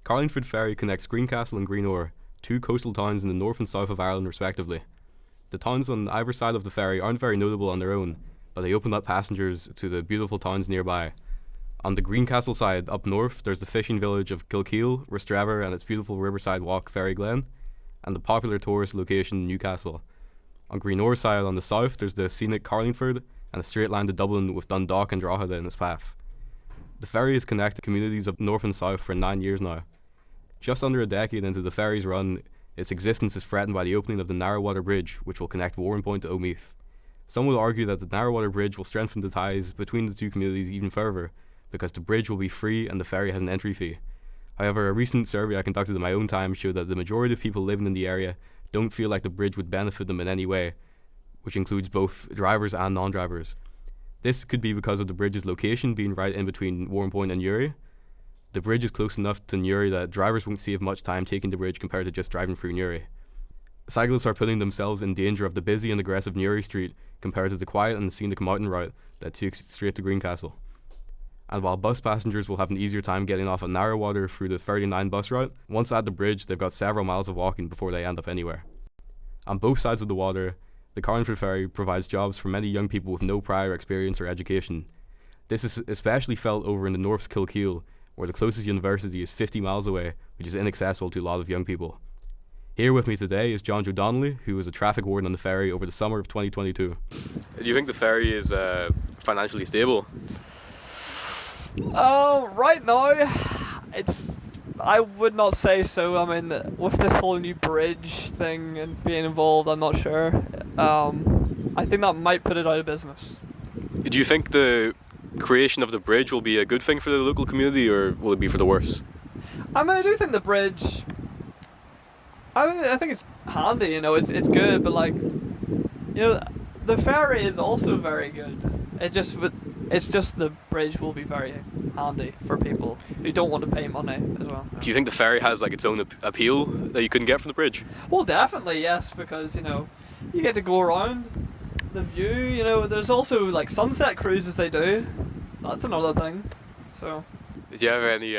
Carlingford Ferry connects Greencastle and Greenore, two coastal towns in the north and south of Ireland respectively. The towns on either side of the ferry aren't very notable on their own, but they open up passengers to the beautiful towns nearby. On the Greencastle side, up north, there's the fishing village of Kilkeel, Rostrevor and its beautiful riverside walk Ferry Glen, and the popular tourist location Newcastle. On Greenore side, on the south, there's the scenic Carlingford and a straight line to Dublin with Dundalk and Drogheda in its path. The ferry has connected communities of north and south for 9 years now. Just under a decade into the ferry's run, its existence is threatened by the opening of the Narrowwater Bridge, which will connect Warrenpoint to Omeath. Some will argue that the Narrowwater Bridge will strengthen the ties between the two communities even further, because the bridge will be free and the ferry has an entry fee. However, a recent survey I conducted in my own time showed that the majority of people living in the area don't feel like the bridge would benefit them in any way, which includes both drivers and non-drivers. This could be because of the bridge's location being right in between Warrenpoint and Newry. The bridge is close enough to Newry that drivers won't save much time taking the bridge compared to just driving through Newry. Cyclists are putting themselves in danger of the busy and aggressive Newry Street compared to the quiet and scenic mountain route that takes straight to Greencastle. And while bus passengers will have an easier time getting off at Narrowwater through the 39 bus route, once at the bridge they've got several miles of walking before they end up anywhere. On both sides of the water, the Carlingford Ferry provides jobs for many young people with no prior experience or education. This is especially felt over in the North's Kilkeel, where the closest university is 50 miles away, which is inaccessible to a lot of young people. Here with me today is John Joe Donnelly, who was a traffic warden on the ferry over the summer of 2022. Do you think the ferry is financially stable? Right now, I would not say so. I mean, with this whole new bridge thing and being involved, I'm not sure. I think that might put it out of business. Do you think the creation of the bridge will be a good thing for the local community, or will it be for the worse? I mean, I do think the bridge, I think it's handy, it's good, but the ferry is also very good. It's just the bridge will be very handy for people who don't want to pay money as well. Do you think the ferry has its own appeal that you couldn't get from the bridge? Well, definitely, yes, because, you get to go around the view, there's also, sunset cruises they do. That's another thing, so. Did you have any,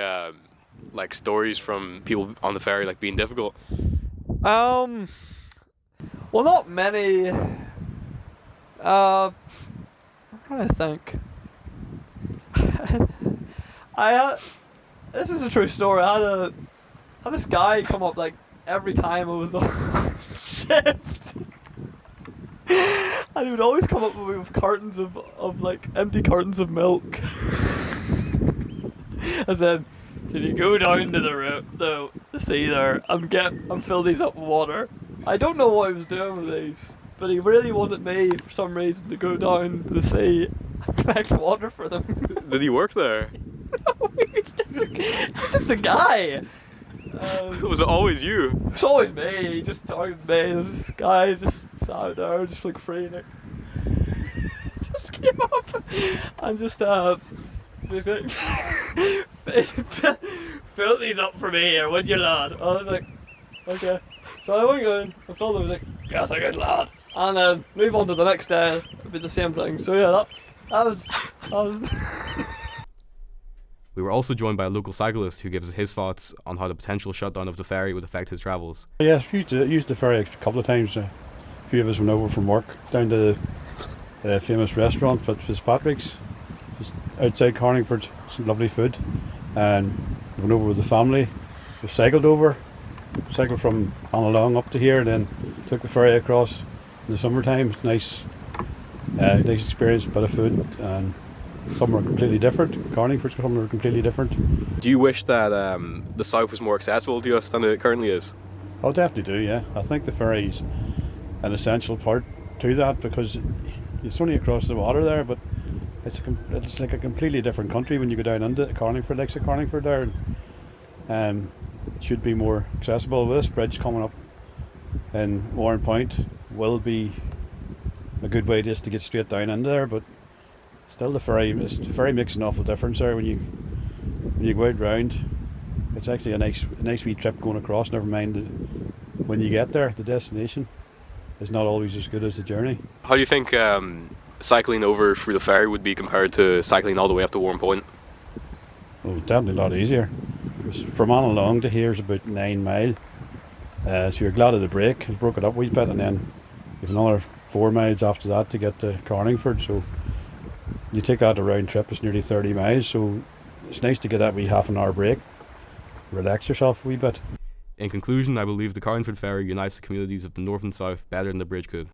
stories from people on the ferry, being difficult? Well, not many. I'm trying to think. This is a true story. I had this guy come up every time I was on shift, and he would always come up with cartons of empty cartons of milk. I said, "Can you go down to the sea there and fill these up with water?" I don't know what he was doing with these, but he really wanted me for some reason to go down to the sea and collect water for them. Did he work there? No, he's just a guy. Was it always you? It's always me. He just talked to me. There's this guy just sat there, just freeing it. Just came up and just like, fill these up for me here, would you, lad? I was like, okay. So I went in, I filled them, I was like, yes, a good lad. And then move on to the next day, it'd be the same thing. So yeah, that was We were also joined by a local cyclist who gives us his thoughts on how the potential shutdown of the ferry would affect his travels. Yes, used the ferry a couple of times. A few of us went over from work down to the famous restaurant, Fitzpatrick's, just outside Carlingford. Some lovely food. And we went over with the family. We cycled from Annalong up to here, and then took the ferry across in the summertime. Nice experience, bit of food, and some are completely different. Carlingford's some are completely different. Do you wish that the south was more accessible to us than it currently is? I definitely do, yeah. I think the ferry's an essential part to that, because it's only across the water there, but it's like a completely different country when you go down into Carlingford, like Carlingford there. And it should be more accessible. With this bridge coming up in Warrenpoint will be a good way just to get straight down into there, but still the ferry makes an awful difference there when you go out round. It's actually a nice wee trip going across, never mind when you get there. The destination is not always as good as the journey. How do you think cycling over through the ferry would be compared to cycling all the way up to Warrenpoint? Well, definitely a lot easier. 'cause from Along to here is about 9 mile. So you're glad of the break. It broke it up a wee bit, and then you've another 4 miles after that to get to Carlingford. So you take that a round trip, it's nearly 30 miles. So it's nice to get that wee half an hour break, relax yourself a wee bit. In conclusion, I believe the Carlingford Ferry unites the communities of the north and south better than the bridge could.